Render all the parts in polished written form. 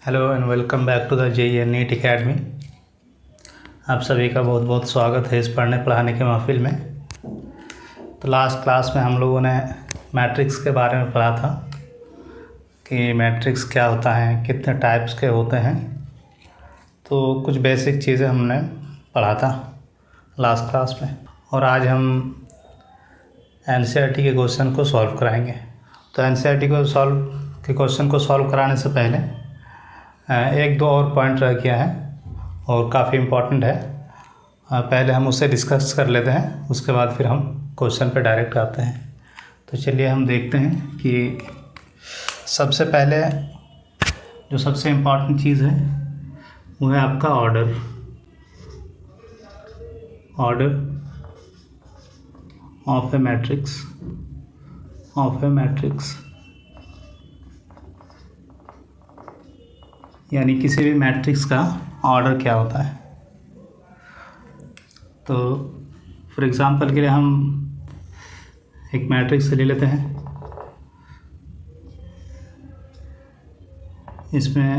Hello and welcome back to the JEE NEET academy. आप सभी का बहुत बहुत स्वागत है इस पढ़ने पढ़ाने के महफिल में। तो लास्ट क्लास में हम लोगों ने मैट्रिक्स के बारे में पढ़ा था कि मैट्रिक्स क्या होता है, कितने टाइप्स के होते हैं। तो कुछ बेसिक चीज़ें हमने पढ़ा था लास्ट क्लास में, और आज हम NCERT के क्वेश्चन को सॉल्व कराएंगे। तो NCERT क्वेश्चन को सॉल्व कराने से पहले एक दो और पॉइंट रह गया है और काफ़ी इम्पोर्टेंट है। पहले हम उसे डिस्कस कर लेते हैं, उसके बाद फिर हम क्वेश्चन पे डायरेक्ट आते हैं। तो चलिए हम देखते हैं कि सबसे पहले जो सबसे इम्पोर्टेंट चीज़ है वो है आपका ऑर्डर ऑफ ए मैट्रिक्स यानी किसी भी मैट्रिक्स का ऑर्डर क्या होता है। तो फॉर एग्ज़ाम्पल के लिए हम एक मैट्रिक्स ले लेते हैं। इसमें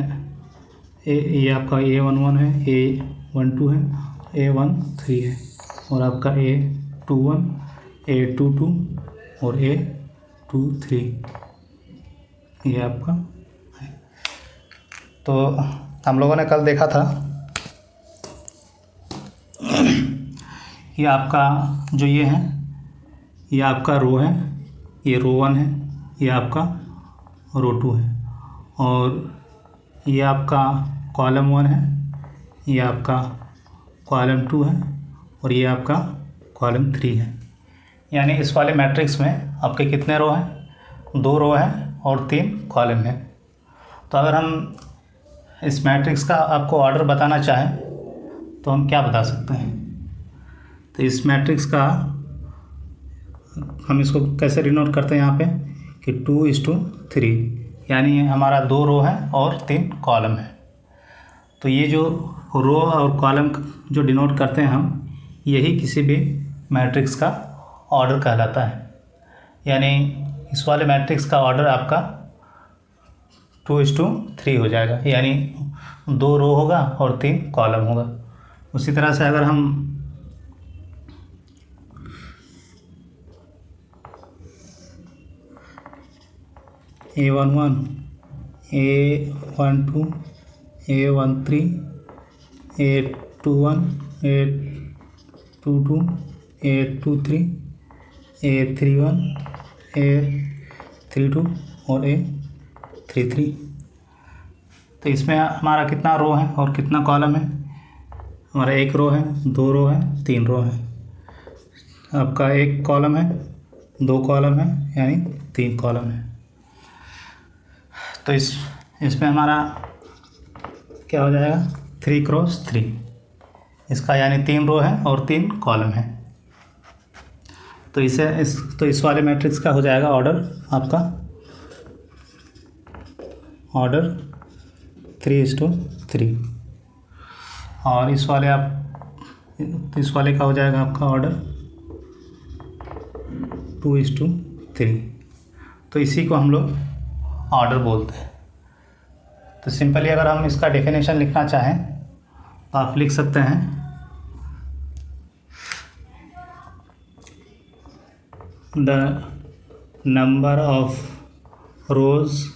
ये आपका A11 है, A12 है, A13 है, और आपका A21, A22 और A23 ये आपका है। तो हम लोगों ने कल देखा था कि आपका जो ये है ये आपका रो है, ये रो 1 है, ये आपका रो 2 है, और ये आपका कॉलम 1 है, ये आपका कॉलम 2 है, और ये आपका कॉलम 3 है। यानी इस वाले मैट्रिक्स में आपके कितने रो हैं? 2 रो हैं और 3 कॉलम हैं। तो अगर हम इस मैट्रिक्स का आपको ऑर्डर बताना चाहें तो हम क्या बता सकते हैं? तो इस मैट्रिक्स का हम इसको कैसे डिनोट करते हैं यहाँ पे कि 2:3, यानी हमारा 2 रो है और 3 कॉलम है। तो ये जो रो और कॉलम जो डिनोट करते हैं हम, यही किसी भी मैट्रिक्स का ऑर्डर कहलाता है। यानी इस वाले मैट्रिक्स का ऑर्डर आपका 2:3 हो जाएगा, यानी 2 रो होगा और 3 कॉलम होगा। उसी तरह से अगर हम A11, A12, A13, A21, A22, A23, A31, A32 और A33, तो इसमें हमारा कितना रो है और कितना कॉलम है? हमारा 1 रो है, 2 रो है, 3 रो है। आपका 1 कॉलम है, 2 कॉलम है, यानी 3 कॉलम है। तो इसमें हमारा क्या हो जाएगा? 3x3 इसका, यानी 3 रो है और 3 कॉलम है। तो इस वाले मैट्रिक्स का हो जाएगा ऑर्डर आपका 3:3, और इस वाले का हो जाएगा आपका ऑर्डर 2:3। तो इसी को हम लोग ऑर्डर बोलते हैं। तो सिंपली अगर हम इसका डेफिनेशन लिखना चाहें तो आप लिख सकते हैं the number of rose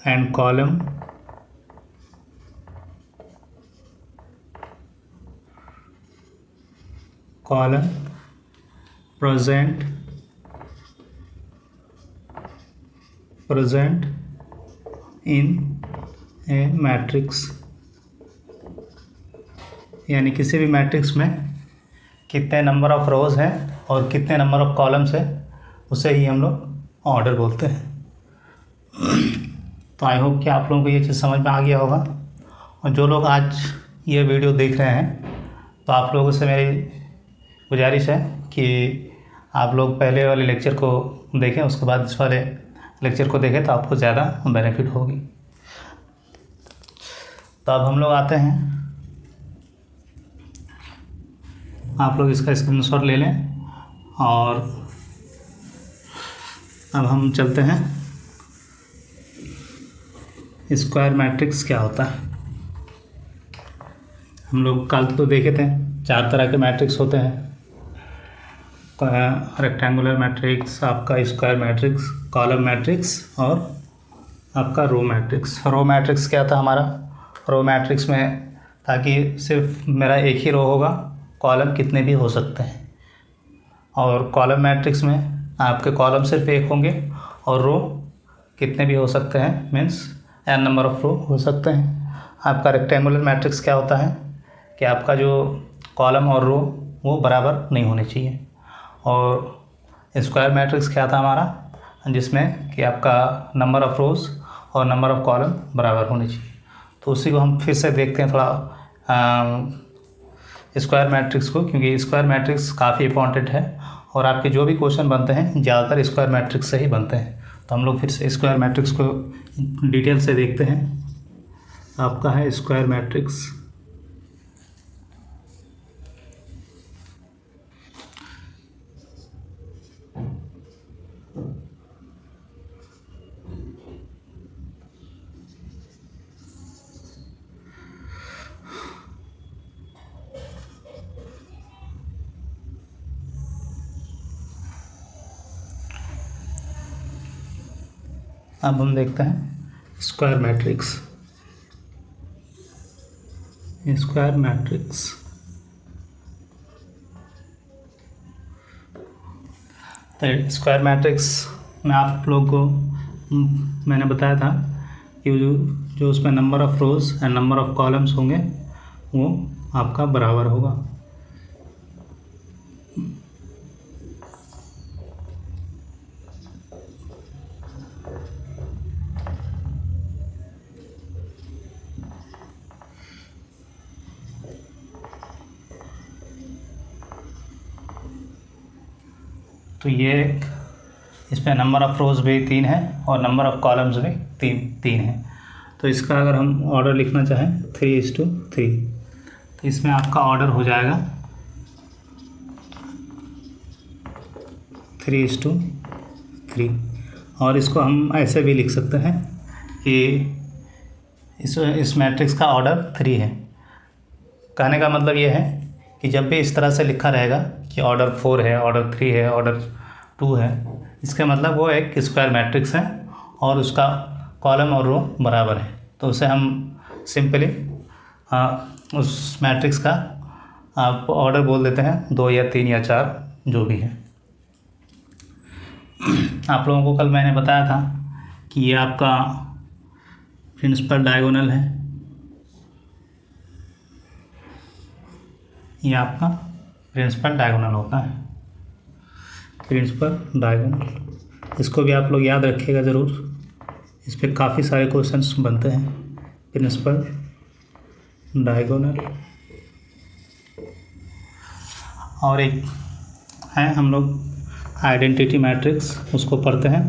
and column present in a matrix, यानी किसी भी मैट्रिक्स में कितने नंबर ऑफ रोज हैं और कितने नंबर ऑफ कॉलम्स हैं, उसे ही हम लोग ऑर्डर बोलते हैं। तो आई होप कि आप लोगों को ये चीज़ समझ में आ गया होगा। और जो लोग आज ये वीडियो देख रहे हैं, तो आप लोगों से मेरी गुजारिश है कि आप लोग पहले वाले लेक्चर को देखें, उसके बाद इस वाले लेक्चर को देखें तो आपको ज़्यादा बेनिफिट होगी। तो अब हम लोग आते हैं, आप लोग इसका स्क्रीनशॉट ले लें और अब हम चलते हैं स्क्वायर मैट्रिक्स क्या होता है। हम लोग कल तो देखे थे 4 तरह के मैट्रिक्स होते हैं, रेक्टेंगुलर मैट्रिक्स, आपका स्क्वायर मैट्रिक्स, कॉलम मैट्रिक्स और आपका रो मैट्रिक्स। रो मैट्रिक्स क्या था हमारा, रो मैट्रिक्स में ताकि सिर्फ मेरा एक ही रो होगा, कॉलम कितने भी हो सकते हैं। और कॉलम मैट्रिक्स में आपके कॉलम सिर्फ एक होंगे और रो कितने भी हो सकते हैं, मीन्स n नंबर ऑफ रो हो सकते हैं। आपका रेक्टेंगुलर मैट्रिक्स क्या होता है कि आपका जो कॉलम और रो वो बराबर नहीं होने चाहिए। और स्क्वायर मैट्रिक्स क्या था हमारा, जिसमें कि आपका नंबर ऑफ़ रोज़ और नंबर ऑफ़ कॉलम बराबर होने चाहिए। तो उसी को हम फिर से देखते हैं थोड़ा स्क्वायर मैट्रिक्स को, क्योंकि स्क्वायर मैट्रिक्स काफ़ी इंपॉर्टेंट है और आपके जो भी क्वेश्चन बनते हैं ज़्यादातर स्क्वायर मैट्रिक्स से ही बनते हैं। तो हम लोग फिर से स्क्वायर मैट्रिक्स को डिटेल से देखते हैं। आपका है स्क्वायर मैट्रिक्स। अब हम देखते हैं स्क्वायर मैट्रिक्स। स्क्वायर मैट्रिक्स तो स्क्वायर मैट्रिक्स में आप लोग को मैंने बताया था कि जो उसमें number of rows and number of columns होंगे वो आपका बराबर होगा। तो ये इसमें नंबर ऑफ़ रोज़ भी 3 है और नंबर ऑफ़ कॉलम्स भी तीन है। तो इसका अगर हम ऑर्डर लिखना चाहें 3:3, तो इसमें आपका ऑर्डर हो जाएगा 3:3। और इसको हम ऐसे भी लिख सकते हैं कि इस मैट्रिक्स का ऑर्डर 3 है। कहने का मतलब ये है कि जब भी इस तरह से लिखा रहेगा कि ऑर्डर 4 है, ऑर्डर 3 है, ऑर्डर 2 है, इसका मतलब वो एक स्क्वायर मैट्रिक्स है और उसका कॉलम और रो बराबर है। तो उसे हम सिंपली उस मैट्रिक्स का आप ऑर्डर बोल देते हैं 2 या 3 या 4 जो भी है। आप लोगों को कल मैंने बताया था कि ये आपका प्रिंसिपल डायगोनल है, ये आपका प्रिंसिपल डायगोनल होता है, प्रिंसिपल डायगोनल। इसको भी आप लोग याद रखिएगा ज़रूर, इस पर काफ़ी सारे क्वेश्चंस बनते हैं। प्रिंसिपल डायगोनल और एक है हम लोग आइडेंटिटी मैट्रिक्स, उसको पढ़ते हैं,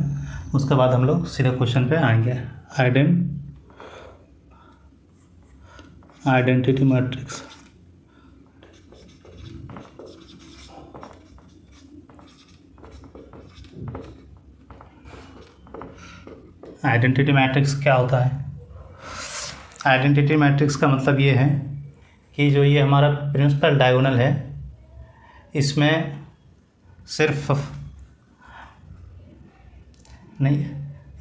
उसके बाद हम लोग सीधे क्वेश्चन पे आएंगे। Identity matrix. आइडेंटिटी मैट्रिक्स क्या होता है? आइडेंटिटी मैट्रिक्स का मतलब ये है कि जो ये हमारा प्रिंसिपल डायगोनल है, इसमें सिर्फ नहीं,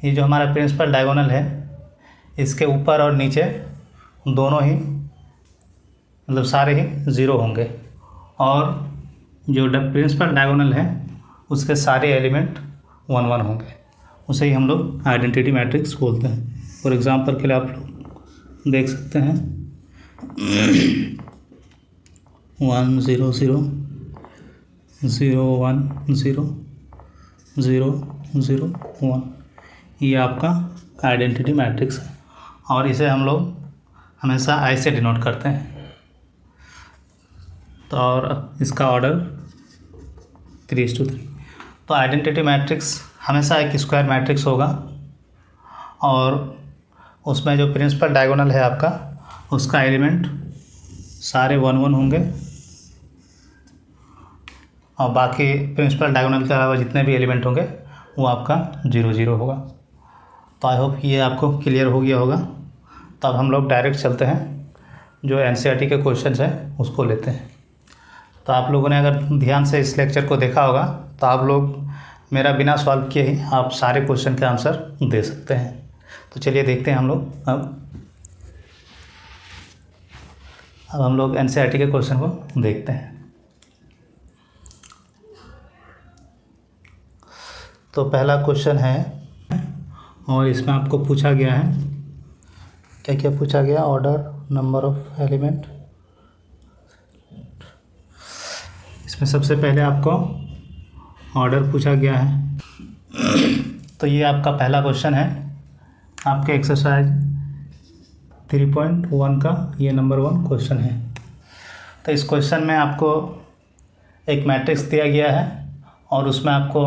ये जो हमारा प्रिंसिपल डायगोनल है इसके ऊपर और नीचे दोनों ही मतलब सारे ही ज़ीरो होंगे और जो प्रिंसिपल डायगोनल है उसके सारे एलिमेंट 1 1 होंगे। उसे ही हम लोग आइडेंटिटी मैट्रिक्स बोलते हैं। फॉर एग्जांपल के लिए आप लोग देख सकते हैं 1 0 0 0 1 0 0 0 1, ये आपका आइडेंटिटी मैट्रिक्स है और इसे हम लोग हमेशा आई से डिनोट करते हैं। तो और इसका ऑर्डर 3:3। तो आइडेंटिटी मैट्रिक्स हमेशा एक स्क्वायर मैट्रिक्स होगा और उसमें जो प्रिंसिपल डायगोनल है आपका, उसका एलिमेंट सारे 1 1 होंगे और बाकी प्रिंसिपल डायगोनल के अलावा जितने भी एलिमेंट होंगे वो आपका 0 0 होगा। तो आई होप ये आपको क्लियर हो गया होगा। तो अब हम लोग डायरेक्ट चलते हैं, जो एनसीईआरटी के क्वेश्चन हैं उसको लेते हैं। तो आप लोगों ने अगर ध्यान से इस लेक्चर को देखा होगा तो आप लोग मेरा बिना सॉल्व किए ही आप सारे क्वेश्चन के आंसर दे सकते हैं। तो चलिए देखते हैं हम लोग अब हम लोग एनसीईआरटी के क्वेश्चन को देखते हैं। तो पहला क्वेश्चन है और इसमें आपको पूछा गया है, क्या क्या पूछा गया, ऑर्डर, नंबर ऑफ एलिमेंट। इसमें सबसे पहले आपको ऑर्डर पूछा गया है। तो ये आपका पहला क्वेश्चन है आपके एक्सरसाइज 3.1 का, ये नंबर 1 क्वेश्चन है। तो इस क्वेश्चन में आपको एक मैट्रिक्स दिया गया है और उसमें आपको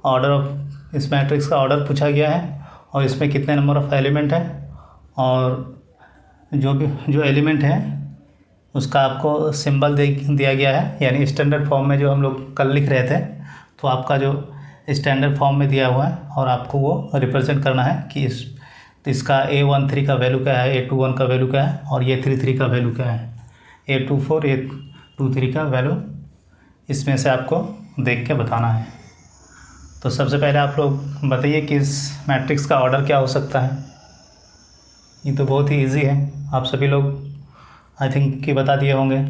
ऑर्डर ऑफ, इस मैट्रिक्स का ऑर्डर पूछा गया है और इसमें कितने नंबर ऑफ एलिमेंट है और जो एलिमेंट है उसका आपको सिंबल दिया गया है, यानी स्टैंडर्ड फॉर्म में जो हम लोग कल लिख रहे थे। तो आपका जो स्टैंडर्ड फॉर्म में दिया हुआ है और आपको वो रिप्रेजेंट करना है कि इसका A13 का वैल्यू क्या है, A21 का वैल्यू क्या है और A33 का वैल्यू क्या है, A24 A23 का वैल्यू इसमें से आपको देख के बताना है। तो सबसे पहले आप लोग बताइए कि इस मैट्रिक्स का ऑर्डर क्या हो सकता है। ये तो बहुत ही इजी है, आप सभी लोग आई थिंक कि बता दिए होंगे।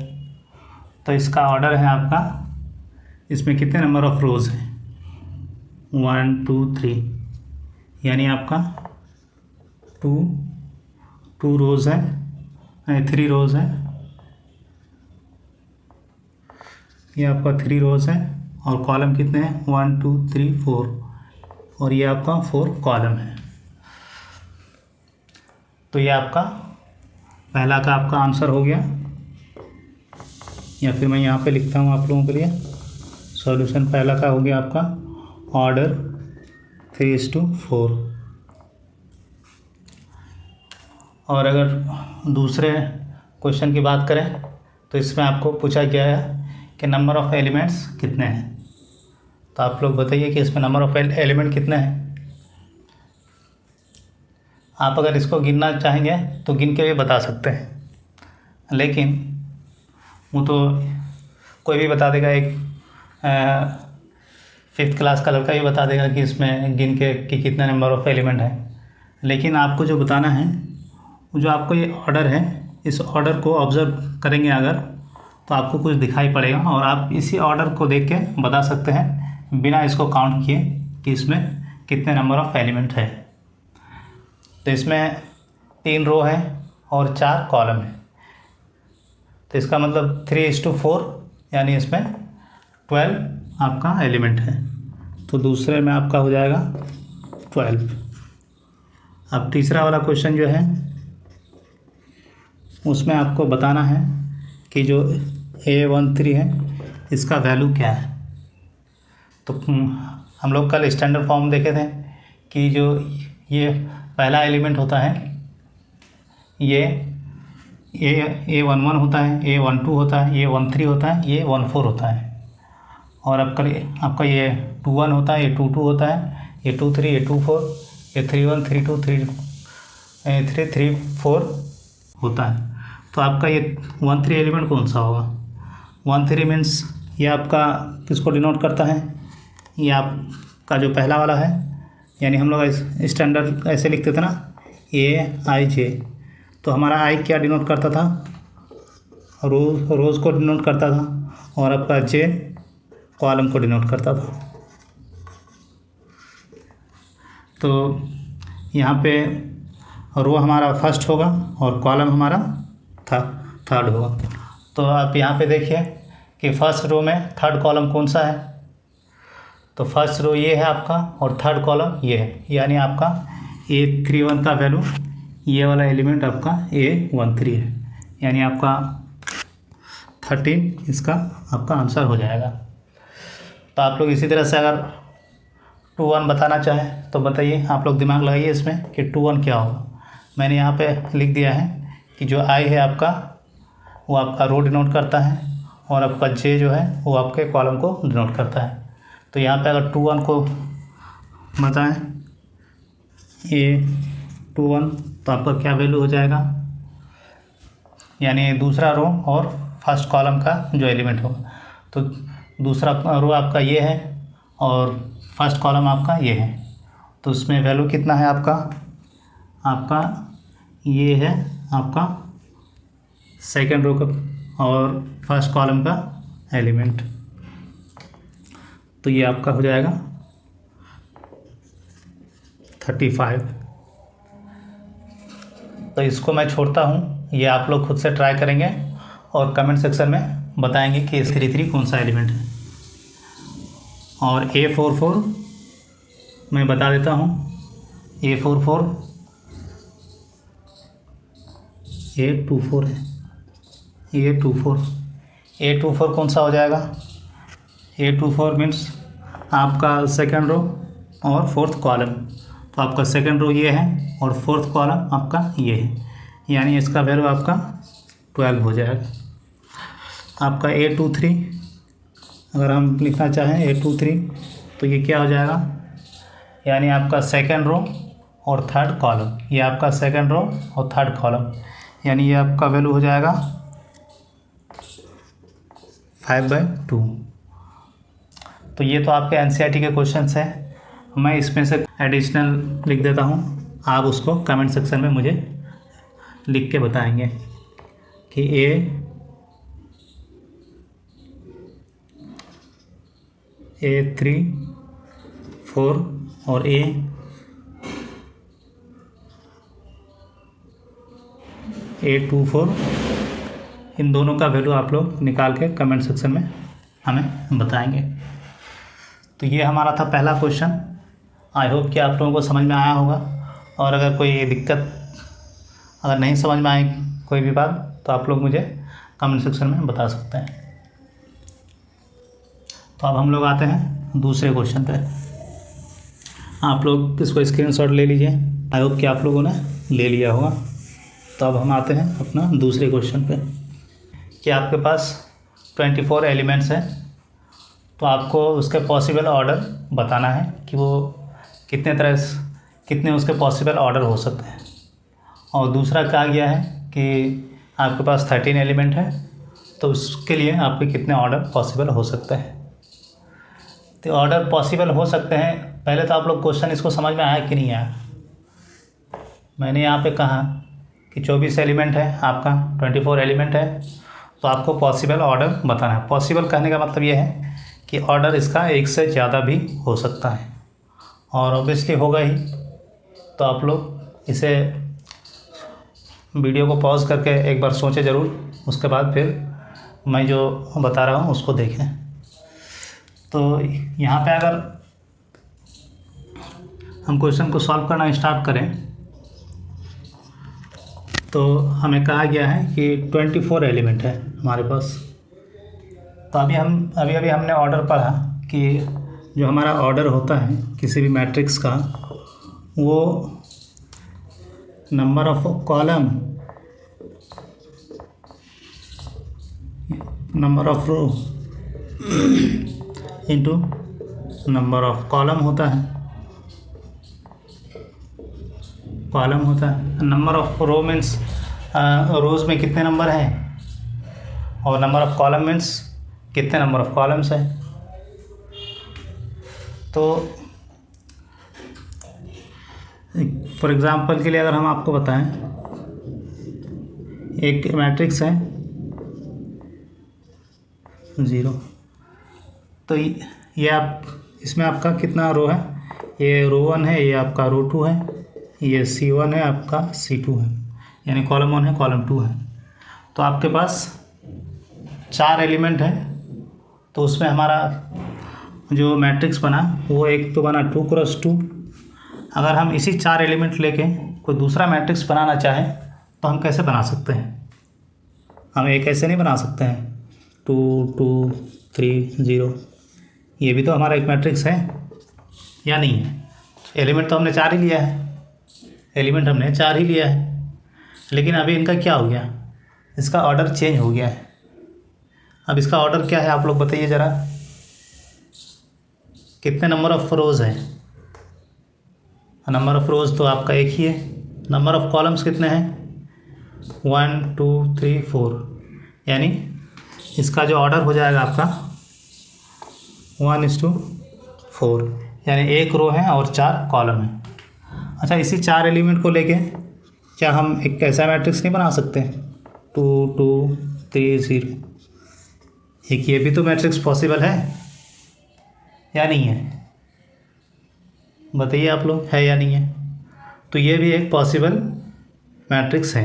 तो इसका ऑर्डर है आपका, इसमें कितने नंबर ऑफ रोज़ हैं, 1 2 3, यानी आपका टू रोज़ है, 3 रोज़ है, ये आपका 3 रोज़ है और कॉलम कितने हैं, 1 2 3 4, और ये आपका 4 कॉलम है। तो ये आपका पहला का आपका आंसर हो गया, या फिर मैं यहाँ पे लिखता हूँ आप लोगों के लिए सॉल्यूशन। पहला का हो गया आपका ऑर्डर 3:4। और अगर दूसरे क्वेश्चन की बात करें तो इसमें आपको पूछा गया है कि नंबर ऑफ़ एलिमेंट्स कितने हैं। तो आप लोग बताइए कि इसमें नंबर ऑफ़ एलिमेंट कितने हैं। आप अगर इसको गिनना चाहेंगे तो गिन के भी बता सकते हैं, लेकिन वो तो कोई भी बता देगा, एक 5th क्लास का लड़का भी बता देगा कि इसमें गिन के कि कितने नंबर ऑफ़ एलिमेंट हैं। लेकिन आपको जो बताना है, जो आपको ये ऑर्डर है, इस ऑर्डर को ऑब्ज़र्व करेंगे अगर, तो आपको कुछ दिखाई पड़ेगा और आप इसी ऑर्डर को देख के बता सकते हैं बिना इसको काउंट किए कि इसमें कितने नंबर ऑफ़ एलिमेंट है। तो इसमें 3 रो है और 4 कॉलम है, तो इसका मतलब 3:4, यानी इसमें 12 आपका एलिमेंट है। तो दूसरे में आपका हो जाएगा 12। अब तीसरा वाला क्वेश्चन जो है उसमें आपको बताना है कि जो A13 है इसका वैल्यू क्या है। तो हम लोग कल स्टैंडर्ड फॉर्म देखे थे कि जो ये पहला एलिमेंट होता है ये A11 होता है, A12 होता है, A13 होता है, A14 होता है, और आपका ये 21 होता है, A22 होता है, A23, A24, A31, 32, 33, 34 होता है। तो आपका ये 13 एलिमेंट कौन सा होगा। 13 मीन्स ये आपका किसको डिनोट करता है, ये आपका जो पहला वाला है, यानी हम लोग स्टैंडर्ड ऐसे लिखते थे ना, AIJ। तो हमारा आई क्या डिनोट करता था, रोज़ को डिनोट करता था, और आपका J कॉलम को डिनोट करता था। तो यहाँ पे रो हमारा फर्स्ट होगा और कॉलम हमारा थर्ड होगा। तो आप यहाँ पे देखिए कि फर्स्ट रो में थर्ड कॉलम कौन सा है, तो फर्स्ट रो ये है आपका और थर्ड कॉलम ये है, यानी आपका A31 का वैल्यू, ये वाला एलिमेंट आपका A13 है, यानी आपका 13 इसका आपका आंसर हो जाएगा। तो आप लोग इसी तरह से अगर 21 बताना चाहें तो बताइए, आप लोग दिमाग लगाइए इसमें कि 21 क्या होगा। मैंने यहाँ पे लिख दिया है कि जो I है आपका वो आपका रो डिनोट करता है और आपका J जो है वो आपके कॉलम को डिनोट करता है। तो यहाँ पे अगर 21 को बताएं, A21, तो आपका क्या वैल्यू हो जाएगा, यानी दूसरा रो और फर्स्ट कॉलम का जो एलिमेंट होगा। तो दूसरा रो आपका ये है और फर्स्ट कॉलम आपका ये है, तो उसमें वैल्यू कितना है आपका ये है आपका सेकेंड रो का और फर्स्ट कॉलम का एलिमेंट, तो ये आपका हो जाएगा 35। तो इसको मैं छोड़ता हूँ, ये आप लोग खुद से ट्राई करेंगे और कमेंट सेक्शन में बताएंगे कि इसके 33 कौन सा एलिमेंट है। और A44 मैं बता देता हूँ, A44 A24 है, A24 कौन सा हो जाएगा, A24 मीन्स आपका सेकेंड रो और फोर्थ कॉलम। तो आपका सेकेंड रो ये है और फोर्थ कॉलम आपका ये है, यानी इसका वैल्यू आपका 12 हो जाएगा। आपका A23 अगर हम लिखना चाहें A23, तो ये क्या हो जाएगा, यानी आपका सेकेंड रो और थर्ड कॉलम, ये आपका सेकेंड रो और थर्ड कॉलम, यानी ये आपका वैल्यू हो जाएगा 5/2। तो ये तो आपके NCERT के क्वेश्चंस हैं, मैं इसमें से एडिशनल लिख देता हूँ, आप उसको कमेंट सेक्शन में मुझे लिख के बताएंगे कि A3, 4 और A24, इन दोनों का वैल्यू आप लोग निकाल के कमेंट सेक्शन में हमें बताएंगे। तो ये हमारा था पहला क्वेश्चन। आई होप कि आप लोगों को समझ में आया होगा, और अगर कोई दिक्कत, अगर नहीं समझ में आए कोई भी बात, तो आप लोग मुझे कमेंट सेक्शन में बता सकते हैं। तो अब हम लोग आते हैं दूसरे क्वेश्चन पे। आप लोग इसको स्क्रीनशॉट ले लीजिए, आई होप कि आप लोगों ने ले लिया होगा। तो अब हम आते हैं अपना दूसरे क्वेश्चन पे कि आपके पास 24 एलिमेंट्स हैं, तो आपको उसके पॉसिबल ऑर्डर बताना है कि वो कितने उसके पॉसिबल ऑर्डर हो सकते हैं। और दूसरा कहा गया है कि आपके पास 13 एलिमेंट है, तो उसके लिए आपके कितने ऑर्डर पॉसिबल हो सकते हैं। तो ऑर्डर पॉसिबल हो सकते हैं, पहले तो आप लोग क्वेश्चन इसको समझ में आया कि नहीं आया। मैंने यहाँ पे कहा कि 24 एलिमेंट है, आपका 24 एलिमेंट है, तो आपको पॉसिबल ऑर्डर बताना है। पॉसिबल कहने का मतलब ये है कि ऑर्डर इसका एक से ज़्यादा भी हो सकता है, और ऑब्वियसली होगा ही। तो आप लोग इसे वीडियो को पॉज करके एक बार सोचें ज़रूर, उसके बाद फिर मैं जो बता रहा हूँ उसको देखें। तो यहाँ पे अगर हम क्वेश्चन को सॉल्व करना स्टार्ट करें, तो हमें कहा गया है कि 24 एलिमेंट है हमारे पास। तो अभी हमने ऑर्डर पढ़ा कि जो हमारा ऑर्डर होता है किसी भी मैट्रिक्स का, वो number of column, number of row into number of column होता है। Number of row means rows में कितने नंबर हैं, और नंबर ऑफ कॉलम मीन्स कितने नंबर ऑफ कॉलम्स हैं। तो फॉर एग्ज़ाम्पल के लिए अगर हम आपको बताएं, एक मैट्रिक्स है 0, तो ये आप इसमें आपका कितना रो है, ये रो 1 है, ये आपका रो 2 है, ये C1 है, आपका C2 है, यानी कॉलम 1 है, कॉलम 2 है। तो आपके पास 4 एलिमेंट है, तो उसमें हमारा जो मैट्रिक्स बना वो एक तो बना 2x2। अगर हम इसी 4 एलिमेंट लेके कोई दूसरा मैट्रिक्स बनाना चाहें तो हम कैसे बना सकते हैं, हम एक ऐसे नहीं बना सकते हैं 2 2 3 0। ये भी तो हमारा एक मैट्रिक्स है या नहीं है। एलिमेंट तो हमने 4 ही लिया है, लेकिन अभी इनका क्या हो गया, इसका ऑर्डर चेंज हो गया है। अब इसका ऑर्डर क्या है आप लोग बताइए ज़रा, कितने नंबर ऑफ रोज़ हैं। नंबर ऑफ़ रोज़ तो आपका एक ही है। नंबर ऑफ़ कॉलम्स कितने हैं? 1 2 3 4, यानी इसका जो ऑर्डर हो जाएगा आपका 1:4, यानी एक रो है और 4 कॉलम है। अच्छा, इसी 4 एलिमेंट को लेके क्या हम एक ऐसा मैट्रिक्स नहीं बना सकते? 2 2 3 0। एक ये भी तो मैट्रिक्स पॉसिबल है या नहीं है? बताइए आप लोग, है या नहीं है? तो ये भी एक पॉसिबल मैट्रिक्स है।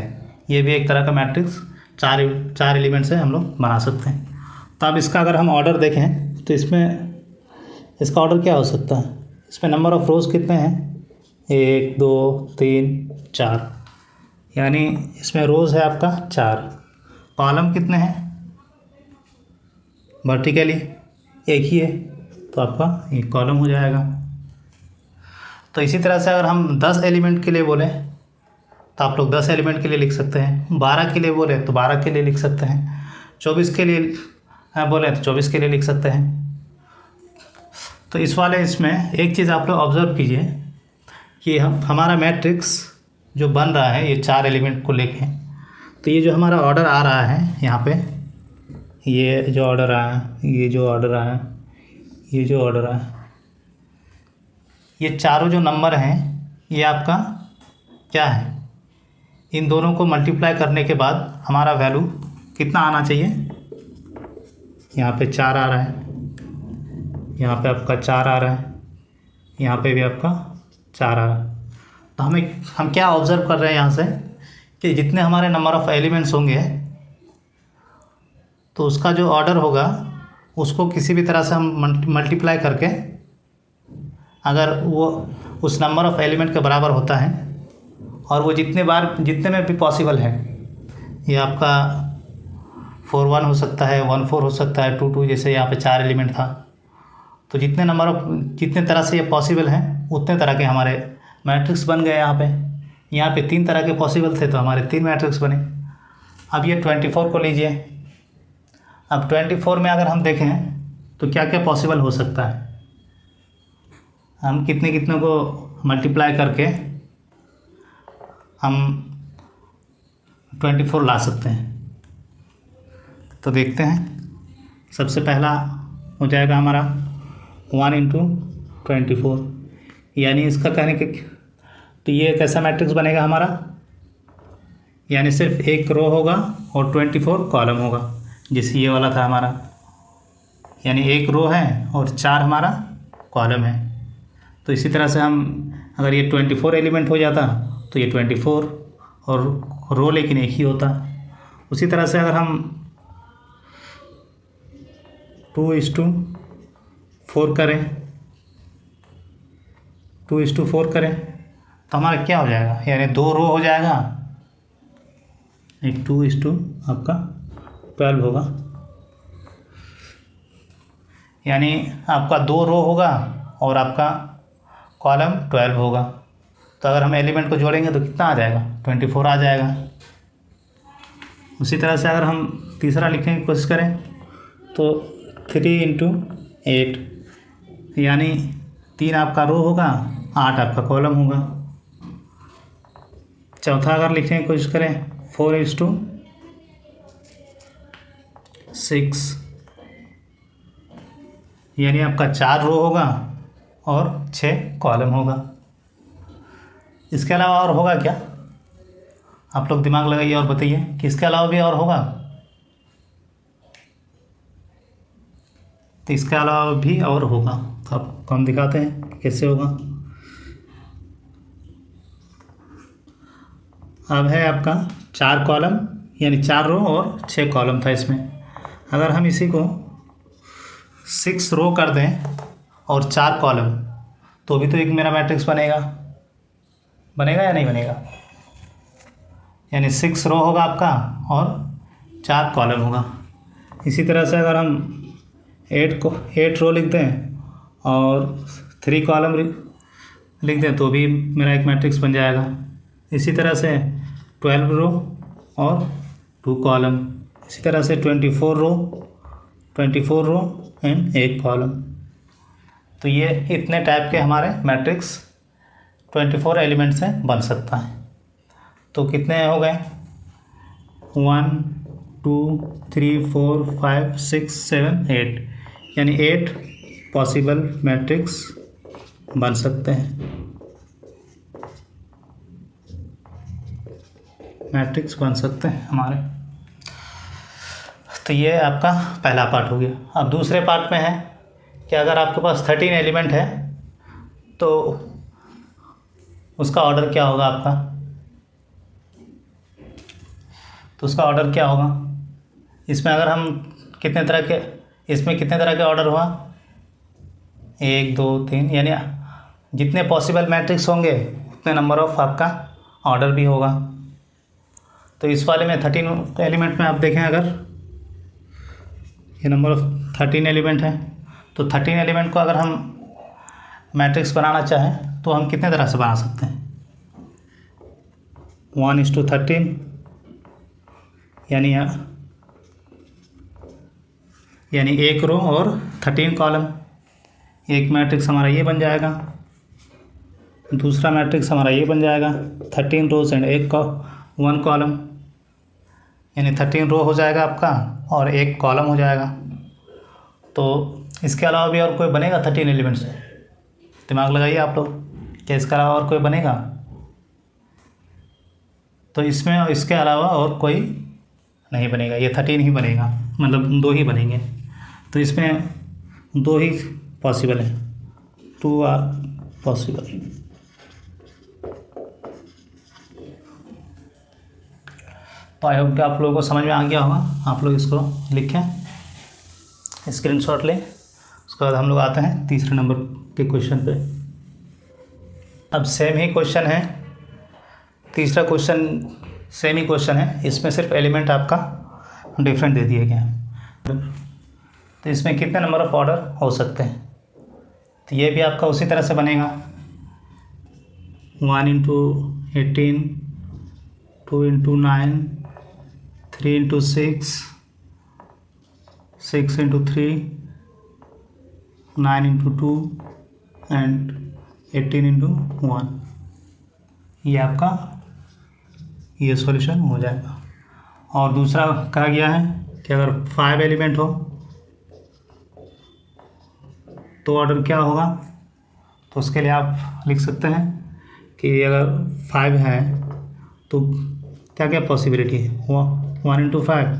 ये भी एक तरह का मैट्रिक्स, चार एलिमेंट से हम लोग बना सकते हैं। तो अब इसका अगर हम ऑर्डर देखें तो इसमें इसका ऑर्डर क्या हो सकता है? इसमें नंबर ऑफ़ रोज़ कितने हैं? 1 2 3 4, यानी इसमें रोज़ है आपका 4। कॉलम कितने हैं? वर्टिकली एक ही है, तो आपका एक कॉलम हो जाएगा। तो इसी तरह से अगर हम 10 एलिमेंट के लिए बोलें तो आप लोग 10 एलिमेंट के लिए लिख सकते हैं। 12 के लिए बोले तो 12 के लिए लिख सकते हैं। 24 के लिए बोले तो 24 के लिए लिख सकते हैं। तो इसमें एक चीज़ आप लोग ऑब्ज़र्व कीजिए कि हमारा मैट्रिक्स जो बन रहा है ये 4 एलिमेंट को लेके, तो ये जो हमारा ऑर्डर आ रहा है यहाँ पे, ये जो ऑर्डर आया, ये जो ऑर्डर आया, ये जो ऑर्डर आया, ये चारों जो नंबर हैं ये आपका क्या है? इन दोनों को मल्टीप्लाई करने के बाद हमारा वैल्यू कितना आना चाहिए? यहाँ पे 4 आ रहा है, यहाँ पे आपका 4 आ रहा है, यहाँ पे भी आपका 4 आ रहा है। तो हम क्या ऑब्ज़र्व कर रहे हैं यहाँ से कि जितने हमारे नंबर ऑफ़ एलिमेंट्स होंगे तो उसका जो ऑर्डर होगा उसको किसी भी तरह से हम मल्टीप्लाई करके, अगर वो उस नंबर ऑफ़ एलिमेंट के बराबर होता है और वो जितने में भी पॉसिबल है, ये आपका 4 1 हो सकता है, 1 4 हो सकता है, 2 2, जैसे यहाँ पे 4 एलिमेंट था, तो जितने तरह से ये पॉसिबल हैं उतने तरह के हमारे मैट्रिक्स बन गए। यहाँ पे 3 तरह के पॉसिबल थे तो हमारे 3 मैट्रिक्स बने। अब ये 24 को लीजिए। अब 24 में अगर हम देखें तो क्या क्या पॉसिबल हो सकता है? हम कितने को मल्टीप्लाई करके हम 24 ला सकते हैं? तो देखते हैं। सबसे पहला हो जाएगा हमारा 1 × 24, यानी इसका कहने के तो ये एक ऐसा मैट्रिक्स बनेगा हमारा, यानी सिर्फ एक रो होगा और 24 कॉलम होगा, जैसे ये वाला था हमारा, यानी एक रो है और 4 हमारा कॉलम है। तो इसी तरह से हम अगर ये 24 एलिमेंट हो जाता तो ये 24 और रो लेकिन एक ही होता। उसी तरह से अगर हम 2:4 करें, 2:4 करें तो हमारा क्या हो जाएगा? यानी 2 रो हो जाएगा, एक 2:12 होगा, यानी आपका 2 रो होगा और आपका कॉलम 12 होगा। तो अगर हम एलिमेंट को जोड़ेंगे तो कितना आ जाएगा? 24 आ जाएगा। उसी तरह से अगर हम तीसरा लिखने की कोशिश करें तो 3 × 8, यानी 3 आपका रो होगा, 8 आपका कॉलम होगा। चौथा अगर लिखने की कोशिश करें 4:6, यानी आपका 4 रो होगा और 6 कॉलम होगा। इसके अलावा और होगा क्या? आप लोग दिमाग लगाइए और बताइए कि इसके अलावा भी और होगा। तो इसके अलावा भी और होगा, तो आपको हम दिखाते हैं कैसे होगा। अब है आपका 4 कॉलम, यानी 4 रो और 6 कॉलम था इसमें। अगर हम इसी को 6 रो कर दें और 4 कॉलम, तो भी तो एक मेरा मैट्रिक्स बनेगा या नहीं बनेगा? यानी 6 रो होगा आपका और 4 कॉलम होगा। इसी तरह से अगर हम 8 रो लिख दें और 3 कॉलम लिख दें तो भी मेरा एक मैट्रिक्स बन जाएगा। इसी तरह से 12 रो और 2 कॉलम, इसी तरह से 24 रो एंड 1 कॉलम। तो ये इतने टाइप के हमारे मैट्रिक्स 24 एलिमेंट से बन सकता है। तो कितने हो गए? 1 2 3 4 5 6 7 8, यानी 8 पॉसिबल मैट्रिक्स बन सकते हैं, मैट्रिक्स बन सकते हैं हमारे। तो ये आपका पहला पार्ट हो गया। अब दूसरे पार्ट में है कि अगर आपके पास 13 एलिमेंट है तो उसका ऑर्डर क्या होगा आपका? तो उसका ऑर्डर क्या होगा? इसमें अगर हम कितने तरह के ऑर्डर हुआ? 1 2 3, यानी जितने पॉसिबल मैट्रिक्स होंगे उतने नंबर ऑफ आपका ऑर्डर भी होगा। तो इस वाले में 13 एलिमेंट में आप देखें, अगर ये नंबर ऑफ 13 एलिमेंट है तो 13 एलिमेंट को अगर हम मैट्रिक्स बनाना चाहें तो हम कितने तरह से बना सकते हैं? 1:13, यानी 1 रो और 13 कॉलम। एक मैट्रिक्स हमारा ये बन जाएगा, दूसरा मैट्रिक्स हमारा ये बन जाएगा 13 रोज एंड 1 कॉलम, यानी 13 रो हो जाएगा आपका और 1 कॉलम हो जाएगा। तो इसके अलावा भी और कोई बनेगा 13 एलिमेंट से? दिमाग लगाइए आप लोग, क्या इसके अलावा और कोई बनेगा? तो इसमें इसके अलावा और कोई नहीं बनेगा, ये 13 ही बनेगा, मतलब 2 ही बनेंगे। तो इसमें 2 ही पॉसिबल है, 2 आर पॉसिबल। तो आई होप कि आप लोगों को समझ में आ गया होगा। आप लोग इसको लिखें, स्क्रीनशॉट लें। उसके बाद हम लोग आते हैं तीसरे नंबर के क्वेश्चन पे। अब सेम ही क्वेश्चन है, तीसरा क्वेश्चन सेम ही क्वेश्चन है, इसमें सिर्फ एलिमेंट आपका डिफरेंट दे दिए गए हैं। तो इसमें कितने नंबर ऑफ ऑर्डर हो सकते हैं? तो ये भी आपका उसी तरह से बनेगा, 1 × 18, 2 × 9, 3 × 6, 6 × 3, 9 × 2 एंड 18 × 1। ये आपका ये सॉल्यूशन हो जाएगा। और दूसरा कहा गया है कि अगर 5 एलिमेंट हो तो ऑर्डर क्या होगा? तो उसके लिए आप लिख सकते हैं कि अगर 5 है तो क्या क्या पॉसिबिलिटी है? 1 × 5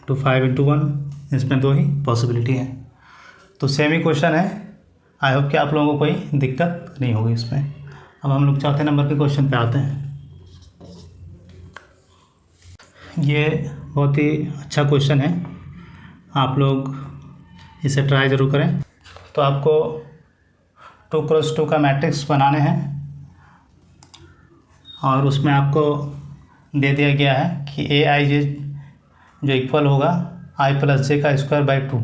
तो 5 × 1, इसमें 2 ही पॉसिबिलिटी है। तो सेम ही क्वेश्चन है। आई होप कि आप लोगों को कोई दिक्कत नहीं होगी इसमें। अब हम लोग चौथे नंबर के क्वेश्चन पे आते हैं। ये बहुत ही अच्छा क्वेश्चन है, आप लोग इसे ट्राई ज़रूर करें। तो आपको 2x2 का मैट्रिक्स बनाने हैं और उसमें आपको दे दिया गया है कि AIJ जो इक्वल होगा I + J का स्क्वायर बाई 2।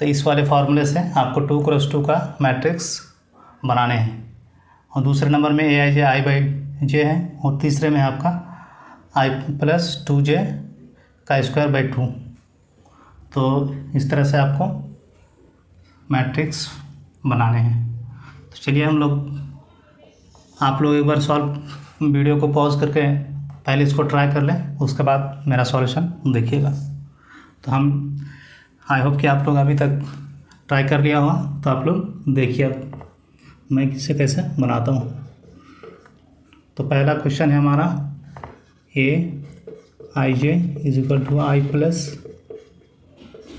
तो इस वाले फार्मूले से आपको 2x2 का मैट्रिक्स बनाने हैं। और दूसरे नंबर में AIJ I/J है और तीसरे में आपका I + 2J का स्क्वायर बाई 2। तो इस तरह से आपको मैट्रिक्स बनाने हैं। तो चलिए आप लोग एक बार वीडियो को पॉज करके पहले इसको ट्राई कर लें, उसके बाद मेरा सॉल्यूशन देखिएगा। तो आई होप कि आप लोग अभी तक ट्राई कर लिया होगा। तो आप लोग देखिए अब मैं इसे कैसे बनाता हूँ। तो पहला क्वेश्चन है हमारा AIJ = I +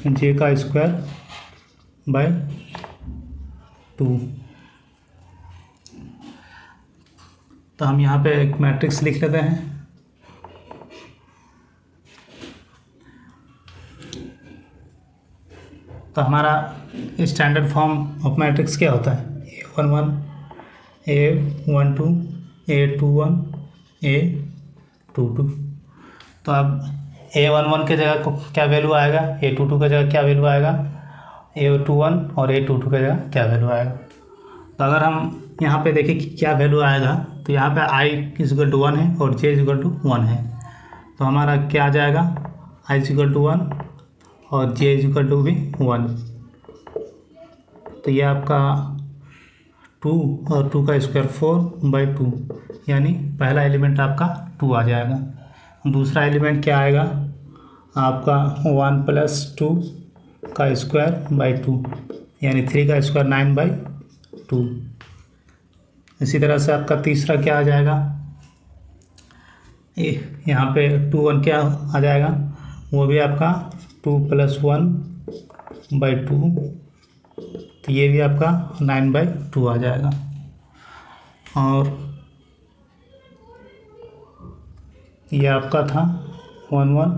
J का स्क्वायर बाई 2। तो हम यहाँ पे एक मैट्रिक्स लिख लेते हैं। तो हमारा स्टैंडर्ड फॉर्म ऑफ मैट्रिक्स क्या होता है? A11, A12, A21, A22। तो अब A11 के जगह को क्या वैल्यू आएगा, A22 के जगह क्या वैल्यू आएगा, A21 और A22 के जगह क्या वैल्यू आएगा। तो अगर हम यहाँ पे देखें कि क्या वैल्यू आएगा, तो यहाँ पे I = 1 है और J = 1 है। तो हमारा क्या आ जाएगा, I = 1 और J = भी 1। तो ये आपका 2 और 2 का स्क्वायर 4/2, यानी पहला एलिमेंट आपका 2 आ जाएगा। दूसरा एलिमेंट क्या आएगा आपका 1 + 2 का स्क्वायर/2, यानी 3 का स्क्वायर 9/2। इसी तरह से आपका तीसरा क्या आ जाएगा, यहाँ पे 2 1 क्या आ जाएगा, वो भी आपका 2 + 1/2, तो ये भी आपका 9/2 आ जाएगा। और ये आपका था 1 1,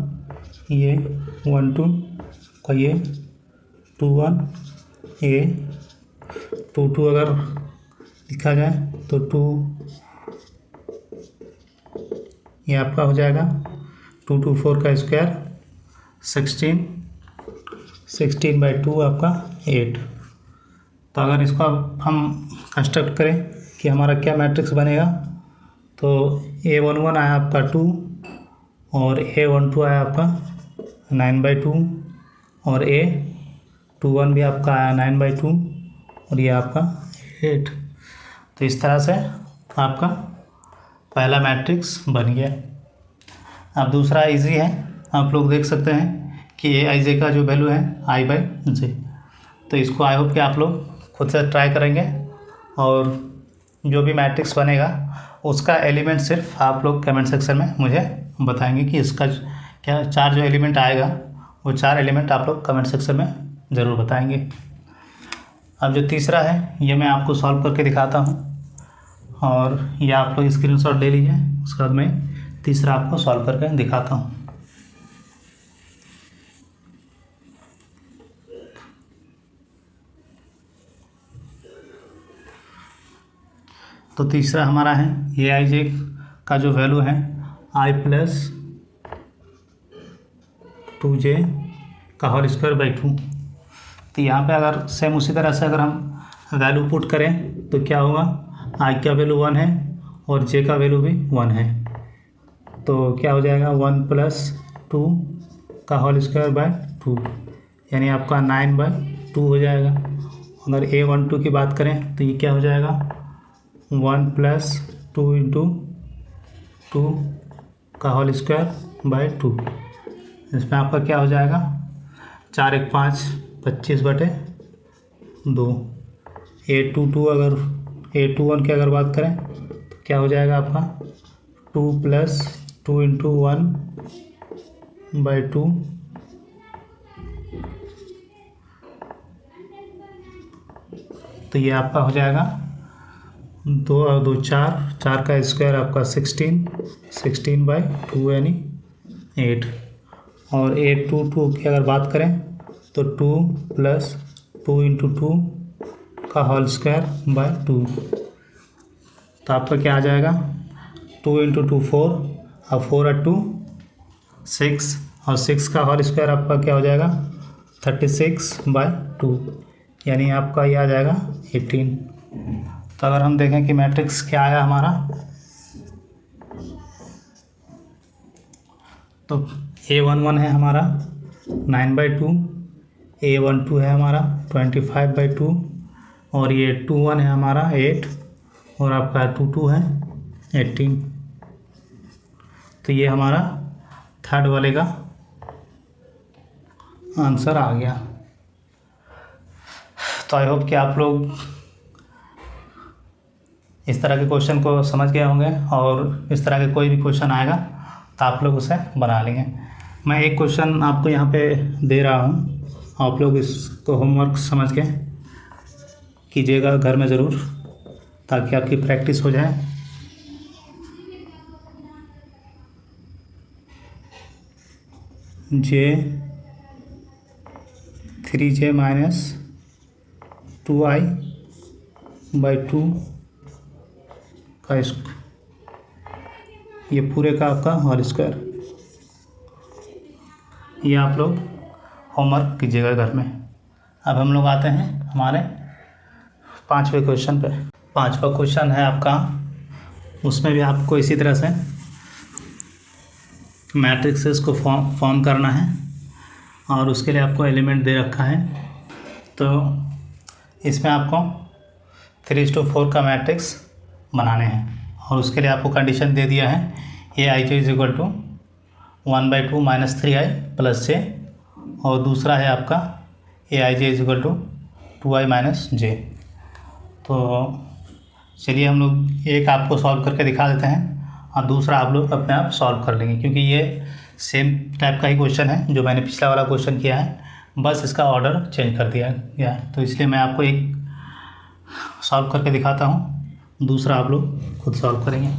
ये 1 2 का, ये 2 1, ये 2 2 अगर लिखा जाए तो 2, ये आपका हो जाएगा 2 2 4 का स्क्वायर 16, 16/2 आपका 8। तो अगर इसको हम कंस्ट्रक्ट करें कि हमारा क्या मैट्रिक्स बनेगा, तो A11 आया आपका 2 और A12 आया आपका 9/2 और A21 भी आपका आया 9/2 और ये आपका 8। तो इस तरह से आपका पहला मैट्रिक्स बन गया। अब दूसरा इजी है, आप लोग देख सकते हैं कि Aij का जो वैल्यू है I/j। तो इसको आई होप कि आप लोग खुद से ट्राई करेंगे और जो भी मैट्रिक्स बनेगा उसका एलिमेंट सिर्फ आप लोग कमेंट सेक्शन में मुझे बताएंगे कि इसका क्या 4 जो एलिमेंट आएगा वो 4 एलिमेंट आप लोग कमेंट सेक्शन में ज़रूर बताएंगे। अब जो तीसरा है ये मैं आपको सॉल्व करके दिखाता हूँ और ये आप लोग स्क्रीनशॉट ले लीजिए, उसके बाद मैं तीसरा आपको सॉल्व करके दिखाता हूँ। तो तीसरा हमारा है Aij का जो वैल्यू है I + 2j का होल स्क्वायर/2। तो यहाँ पे अगर सेम उसी तरह से अगर हम वैल्यू पुट करें तो क्या होगा, I का वैल्यू 1 है और j का वैल्यू भी 1 है, तो क्या हो जाएगा 1 + 2 का होल स्क्वायर/2, यानी आपका 9/2 हो जाएगा। अगर A12 की बात करें तो ये क्या हो जाएगा 1 + 2 × 2 का होल स्क्वायर/2। इसमें आपका क्या हो जाएगा 4 1 5 25/2। A22 अगर A21 की अगर बात करें तो क्या हो जाएगा आपका 2 + 2 × 1/2। तो ये आपका हो जाएगा 2 और 2 4, 4 का स्क्वायर आपका 16, 16/2 यानी 8। और A22 की अगर बात करें तो 2 + 2 × 2 का होल स्क्वायर/2। तो आपका क्या आ जाएगा 2 × 2 4 और 4 और 2 6 और 6 का होल स्क्वायर आपका क्या हो जाएगा 36/2, यानी आपका ये आ जाएगा 18। तो अगर हम देखें कि मैट्रिक्स क्या आया हमारा, तो A11 है हमारा 9/2, A12 है हमारा 25/2 और ये 21 है हमारा 8 और आपका 22 है 18। तो ये हमारा थर्ड वाले का आंसर आ गया। तो आई होप कि आप लोग इस तरह के क्वेश्चन को समझ गए होंगे और इस तरह के कोई भी क्वेश्चन आएगा तो आप लोग उसे बना लेंगे। मैं एक क्वेश्चन आपको यहाँ पे दे रहा हूँ, आप लोग इसको होमवर्क समझ के कीजिएगा घर में ज़रूर, ताकि आपकी प्रैक्टिस हो जाए। j 3j - 2i/2 का ये पूरे का आपका होल स्क्वायर, ये आप लोग होमवर्क कीजिएगा घर में। अब हम लोग आते हैं हमारे 5वें क्वेश्चन पे। 5वां क्वेश्चन है आपका, उसमें भी आपको इसी तरह से मैट्रिक्सेस को फॉर्म करना है और उसके लिए आपको एलिमेंट दे रखा है। तो इसमें आपको 3:4 का मैट्रिक्स बनाने हैं। और उसके लिए आपको कंडीशन दे दिया है a i j is equal to 1/2 - 3i + j, और दूसरा है आपका a i j is equal to 2i - j। तो चलिए हम लोग एक आपको सॉल्व करके दिखा देते हैं और दूसरा आप लोग अपने आप सॉल्व कर लेंगे, क्योंकि ये सेम टाइप का ही क्वेश्चन है जो मैंने पिछला वाला क्वेश्चन किया है, बस इसका ऑर्डर चेंज कर दिया गया है। तो इसलिए मैं आपको एक सॉल्व करके दिखाता हूँ, दूसरा आप लोग खुद सॉल्व करेंगे।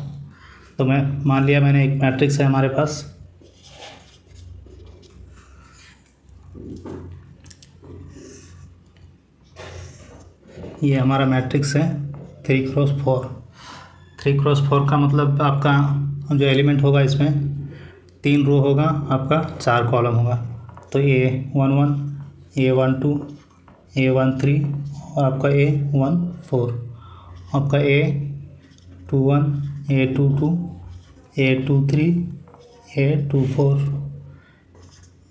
तो मैं मान लिया मैंने एक मैट्रिक्स है हमारे पास, ये हमारा मैट्रिक्स है 3x4। 3x4 का मतलब आपका जो एलिमेंट होगा इसमें 3 रो होगा, आपका 4 कॉलम होगा। तो A11, A12, A13 और आपका A14, आपका A21, A22, A23, A24,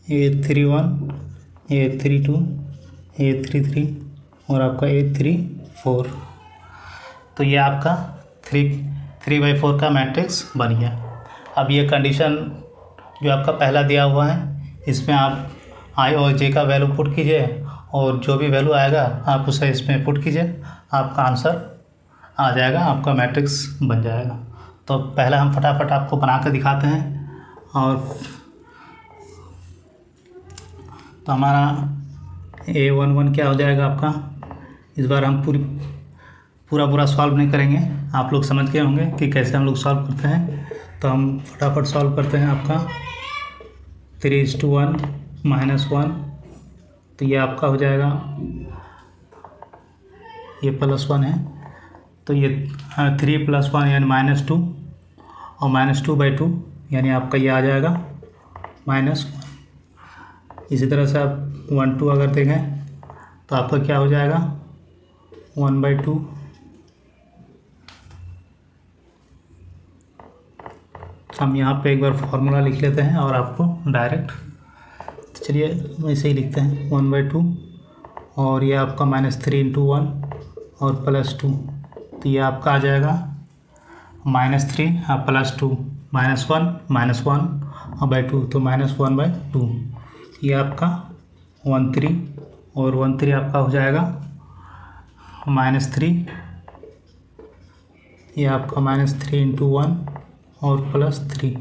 A31, A32, A33 और आपका A34। तो ये आपका 3/4 का मैट्रिक्स बन गया। अब ये कंडीशन जो आपका पहला दिया हुआ है, इसमें आप आई और जे का वैल्यू पुट कीजिए और जो भी वैल्यू आएगा आप उसे इसमें पुट कीजिए, आपका आंसर आ जाएगा, आपका मैट्रिक्स बन जाएगा। तो पहला हम फटाफट आपको बना कर दिखाते हैं। और तो हमारा A11 क्या हो जाएगा आपका, इस बार हम पूरा सॉल्व नहीं करेंगे, आप लोग समझ गए होंगे कि कैसे हम लोग सॉल्व करते हैं। तो हम फटाफट सॉल्व करते हैं। आपका 3:1 - 1, तो ये आपका हो जाएगा, ये +1 है, तो ये 3 + 1 यानी -2, और -2/2 यानी आपका ये आ जाएगा -1। इसी तरह से आप 1 2 अगर देखें तो आपका क्या हो जाएगा 1/2। हम यहाँ पे एक बार फॉर्मूला लिख लेते हैं और आपको डायरेक्ट, तो चलिए वैसे ही लिखते हैं 1/2, और ये आपका -3 × 1 और +2, तो ये आपका आ जाएगा -3 और +2, -1 और /2, तो -1/2। ये आपका 13, और 13 आपका हो जाएगा -3, ये आपका -3 × 1 और +3,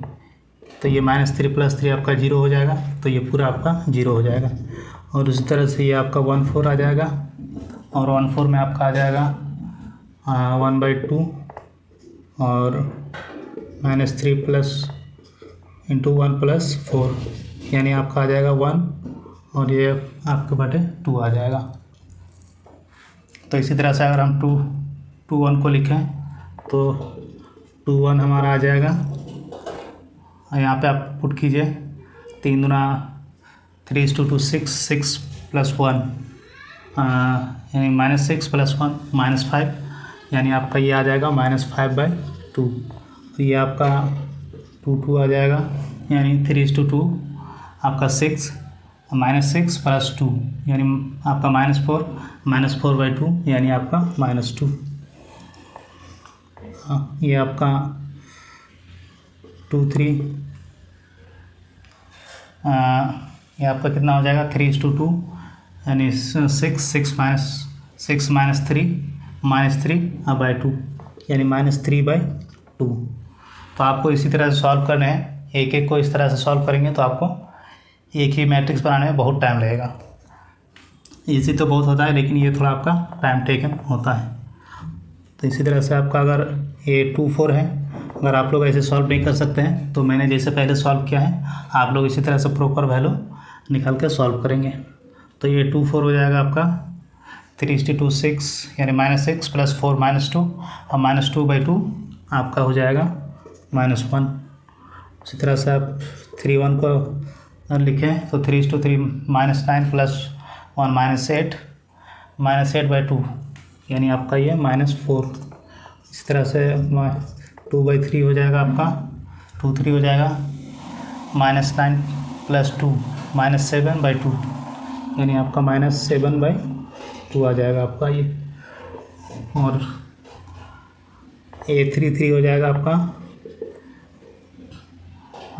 तो ये -3 + 3 आपका 0 हो जाएगा, तो ये पूरा आपका 0 हो जाएगा। और उसी तरह से ये आपका 14 आ जाएगा, और 14 में आपका आ जाएगा 1/2 और -3 × 1 + 4, यानी आपका आ जाएगा 1, और ये आपके बटे 2 आ जाएगा। तो इसी तरह से अगर हम 2 1 को लिखें तो 2 1 हमारा आ जाएगा, और यहाँ पे आप पुट कीजिए 3 दूना 3:2 6, 6 + 1 यानी -6 + 1 -5, यानी आपका ये आ जाएगा -5/2। तो ये आपका 2 2 आ जाएगा, यानी 3:2 आपका 6 -6 + 2 यानी आपका -4 -4/2 यानी आपका -2। ये आपका 2 3, ये आपका कितना हो जाएगा 3:2 यानी 6 6 -3/2 यानी -3/2। तो आपको इसी तरह से सॉल्व करने हैं, एक एक को इस तरह से सॉल्व करेंगे तो आपको एक ही मैट्रिक्स बनाने में बहुत टाइम लगेगा। इजी तो बहुत होता है, लेकिन ये थोड़ा आपका टाइम टेकन होता है। तो इसी तरह से आपका अगर A24 है, अगर आप लोग ऐसे सॉल्व नहीं कर सकते हैं तो मैंने जैसे पहले सॉल्व किया है, आप लोग इसी तरह से प्रॉपर वैल्यू निकाल के सॉल्व करेंगे। तो ये 24 हो जाएगा आपका 3:2 6 यानी -6 + 4 -2 और -2/2 आपका हो जाएगा -1। उसी तरह से आप 3 1 को लिखें तो 3:3 -9 + 1 -8 -8/2 यानी आपका ये -4। इसी तरह से 2/3 हो जाएगा आपका 2 3 हो जाएगा -9 + 2 -7/2 यानी आपका -7/2 आ जाएगा आपका ये। और A33 हो जाएगा आपका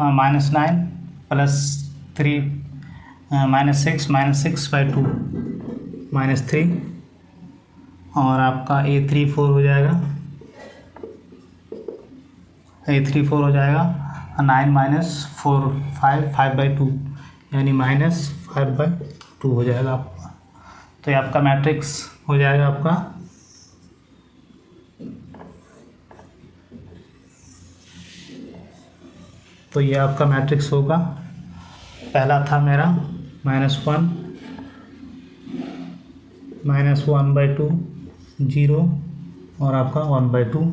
-9 +3 -6/2 -3 और आपका A34 हो जाएगा 9 - 4 5/2 यानी -5/2 हो जाएगा आपका। तो ये आपका मैट्रिक्स हो जाएगा आपका। तो ये आपका मैट्रिक्स होगा। पहला था मेरा -1 -1/2 0 और आपका 1/2।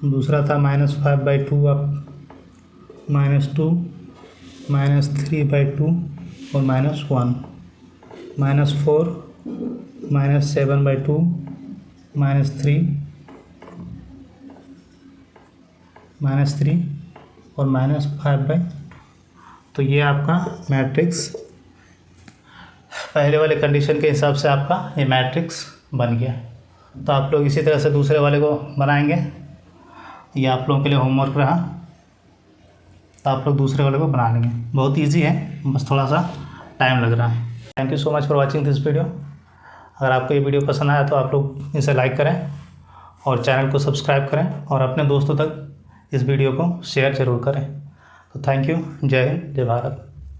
दूसरा था -5/2 आप -2 -3/2 और -1 -4 -7/2 -3 और -5/2। तो ये आपका मैट्रिक्स पहले वाले कंडीशन के हिसाब से आपका ये मैट्रिक्स बन गया। तो आप लोग इसी तरह से दूसरे वाले को बनाएंगे। ये आप लोगों के लिए होमवर्क रहा। तो आप लोग दूसरे वाले को बना लेंगे। बहुत इजी है, बस थोड़ा सा टाइम लग रहा है। Thank you so much for watching this video. अगर आपको ये वीडियो पसंद आया तो आप लोग इसे लाइक करें और चैनल को सब्सक्राइब करें और अपने दोस्तों तक इस वीडियो को शेयर ज़रूर करें। तो थैंक यू। जय हिंद, जय भारत।